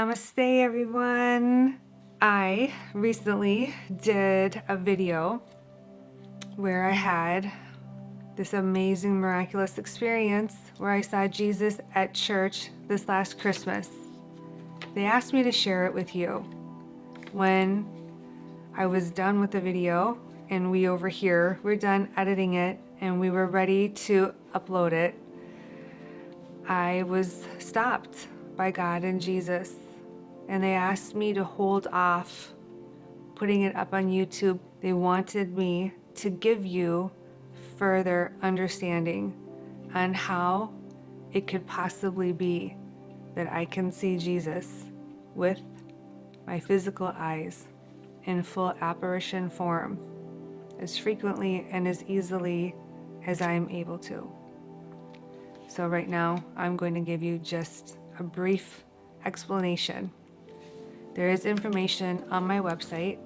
Namaste, everyone. I recently did a video where I had this amazing miraculous experience where I saw Jesus at church this last Christmas. They asked me to share it with you. When I was done with the video and we over here were done editing it and we were ready to upload it, I was stopped by God and Jesus, and they asked me to hold off putting it up on YouTube. They wanted me to give you further understanding on how it could possibly be that I can see Jesus with my physical eyes in full apparition form as frequently and as easily as I am able to. So right now, I'm going to give you just a brief explanation. There is information on my website,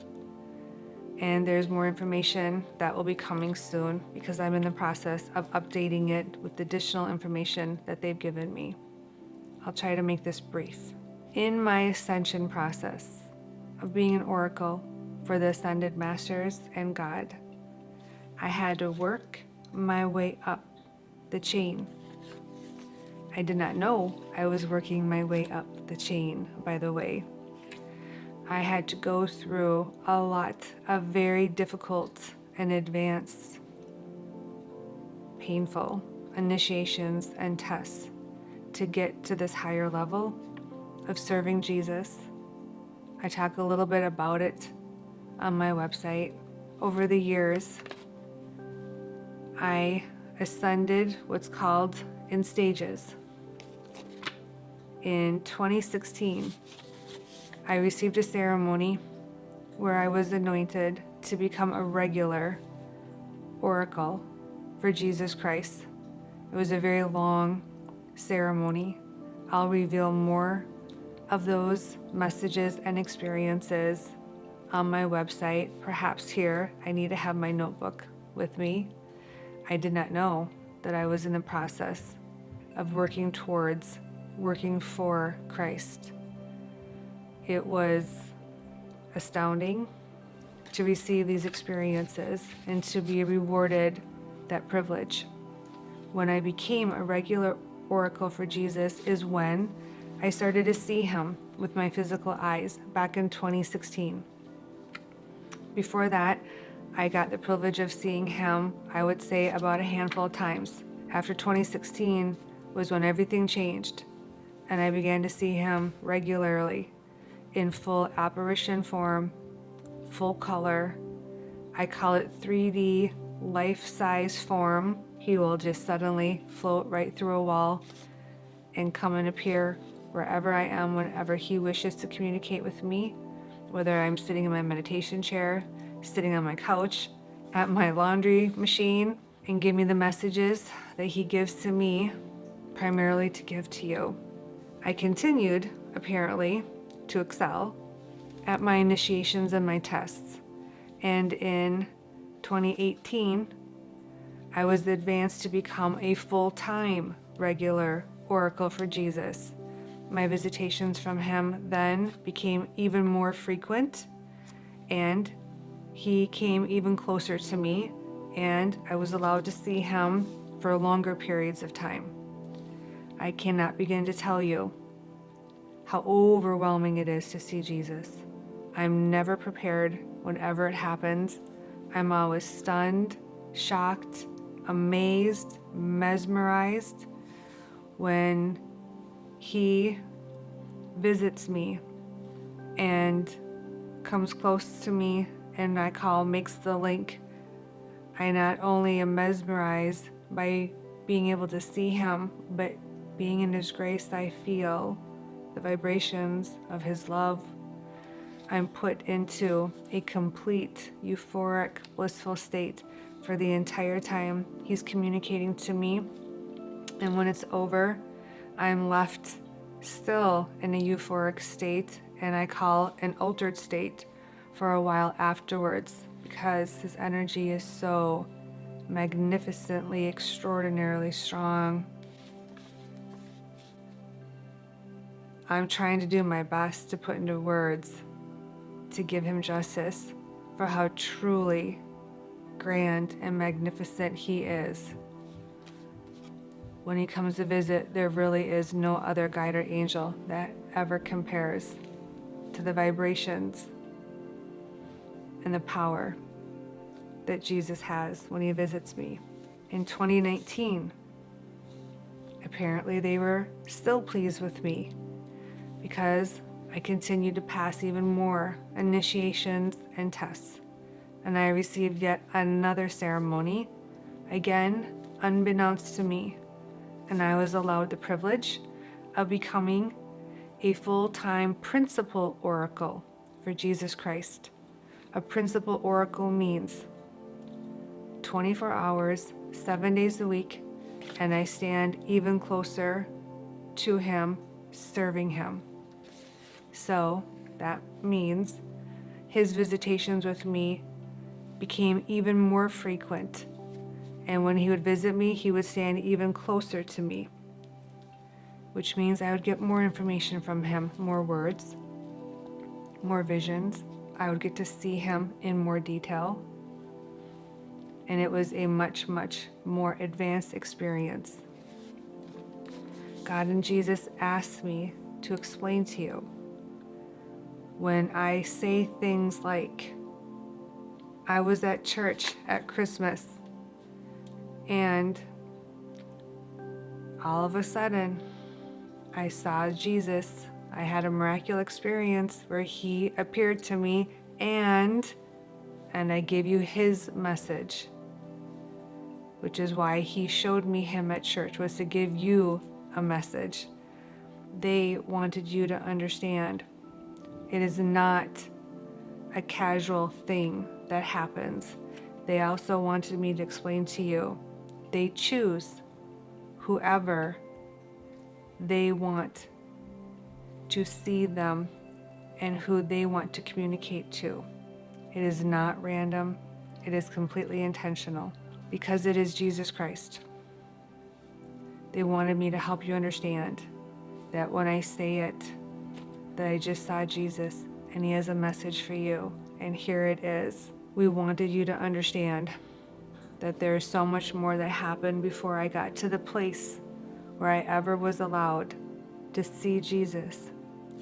and there's more information that will be coming soon because I'm in the process of updating it with additional information that they've given me. I'll try to make this brief. In my ascension process of being an oracle for the Ascended Masters and God, I had to work my way up the chain. I did not know I was working my way up the chain, by the way. I had to go through a lot of very difficult and advanced, painful initiations and tests to get to this higher level of serving Jesus. I talk a little bit about it on my website. Over the years, I ascended what's called in stages. In 2016, I received a ceremony where I was anointed to become a regular oracle for Jesus Christ. It was a very long ceremony. I'll reveal more of those messages and experiences on my website. Perhaps here, I need to have my notebook with me. I did not know that I was in the process of working for Christ. It was astounding to receive these experiences and to be rewarded that privilege. When I became a regular oracle for Jesus is when I started to see him with my physical eyes back in 2016. Before that, I got the privilege of seeing him, I would say, about a handful of times. After 2016 was when everything changed, and I began to see him regularly in full apparition form, full color. I call it 3D life-size form. He will just suddenly float right through a wall and come and appear wherever I am, whenever he wishes to communicate with me, whether I'm sitting in my meditation chair, sitting on my couch, at my laundry machine, and give me the messages that he gives to me, primarily to give to you. I continued, apparently, to excel at my initiations and my tests. And in 2018, I was advanced to become a full-time regular oracle for Jesus. My visitations from him then became even more frequent, and he came even closer to me, and I was allowed to see him for longer periods of time. I cannot begin to tell you how overwhelming it is to see Jesus. I'm never prepared whenever it happens. I'm always stunned, shocked, amazed, mesmerized when he visits me and comes close to me and makes the link. I not only am mesmerized by being able to see him, but being in his grace, I feel the vibrations of his love. I'm put into a complete euphoric, blissful state for the entire time he's communicating to me. And when it's over, I'm left still in a euphoric state, and I call an altered state for a while afterwards, because his energy is so magnificently, extraordinarily strong. I'm trying to do my best to put into words to give him justice for how truly grand and magnificent he is. When he comes to visit, there really is no other guide or angel that ever compares to the vibrations and the power that Jesus has when he visits me. In 2019, apparently they were still pleased with me because I continued to pass even more initiations and tests. And I received yet another ceremony, again unbeknownst to me, and I was allowed the privilege of becoming a full-time principal oracle for Jesus Christ. A principal oracle means 24 hours, 7 days a week, and I stand even closer to him, serving him. So that means his visitations with me became even more frequent. And when he would visit me, he would stand even closer to me, which means I would get more information from him, more words, more visions. I would get to see him in more detail. And it was a much, much more advanced experience. God and Jesus asked me to explain to you when I say things like, I was at church at Christmas and all of a sudden I saw Jesus. I had a miraculous experience where he appeared to me and I gave you his message, which is why he showed me him at church, was to give you a message. They wanted you to understand it is not a casual thing that happens. They also wanted me to explain to you, they choose whoever they want to see them and who they want to communicate to. It is not random. It is completely intentional because it is Jesus Christ. They wanted me to help you understand that when I say it, that I just saw Jesus and he has a message for you, and here it is. We wanted you to understand that there is so much more that happened before I got to the place where I ever was allowed to see Jesus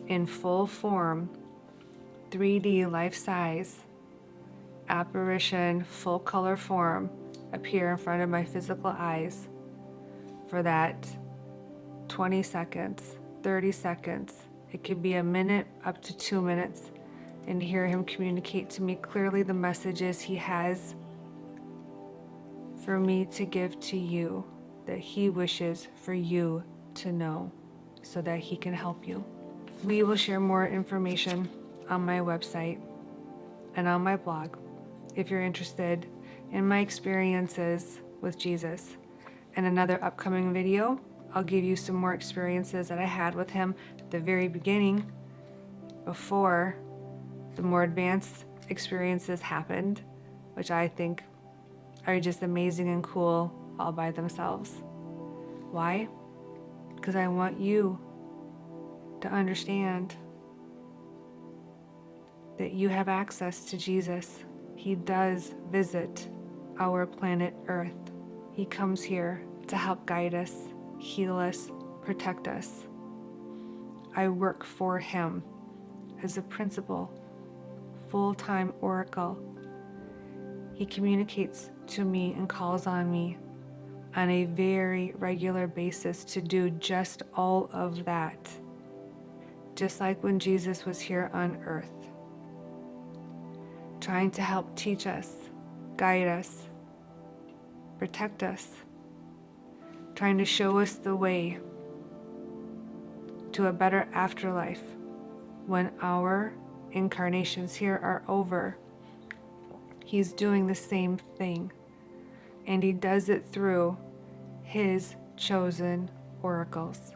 in full form, 3D life-size, apparition, full color form appear in front of my physical eyes for that 20 seconds, 30 seconds. It could be a minute up to 2 minutes, and hear him communicate to me clearly the messages he has for me to give to you, that he wishes for you to know so that he can help you. We will share more information on my website and on my blog if you're interested in my experiences with Jesus. In another upcoming video, I'll give you some more experiences that I had with him at the very beginning, before the more advanced experiences happened, which I think are just amazing and cool all by themselves. Why? Because I want you to understand that you have access to Jesus. He does visit our planet Earth. He comes here to help guide us, heal us, protect us. I work for him as a principal, full-time oracle. He communicates to me and calls on me on a very regular basis to do just all of that. Just like when Jesus was here on earth, trying to help teach us, guide us, protect us, trying to show us the way to a better afterlife when our incarnations here are over. He's doing the same thing, and he does it through his chosen oracles.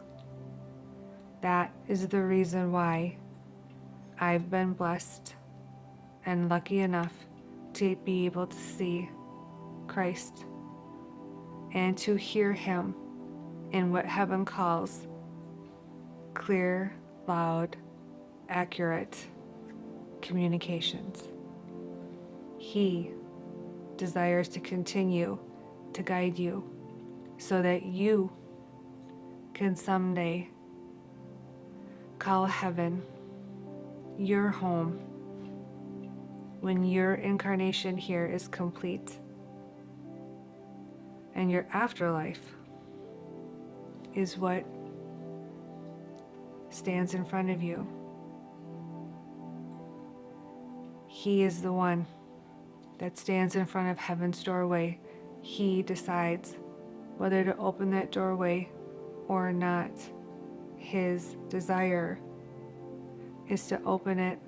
That is the reason why I've been blessed and lucky enough to be able to see Christ and to hear him in what heaven calls clear loud, accurate communications. He desires to continue to guide you so that you can someday call heaven your home when your incarnation here is complete and your afterlife is what stands in front of you. He is the one that stands in front of heaven's doorway. He decides whether to open that doorway or not. His desire is to open it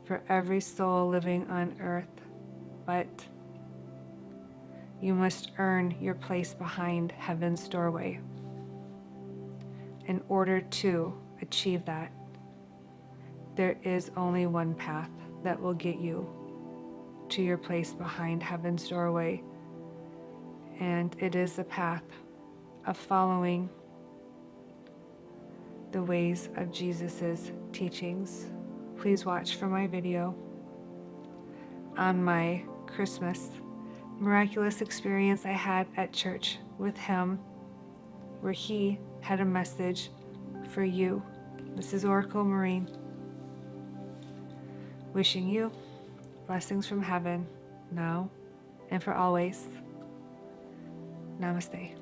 for every soul living on earth, but you must earn your place behind heaven's doorway. In order to achieve that, there is only one path that will get you to your place behind heaven's doorway, and it is the path of following the ways of Jesus's teachings. Please watch for my video on my Christmas miraculous experience I had at church with him, where he had a message for you. This is Oracle Maureen, wishing you blessings from heaven now and for always. Namaste.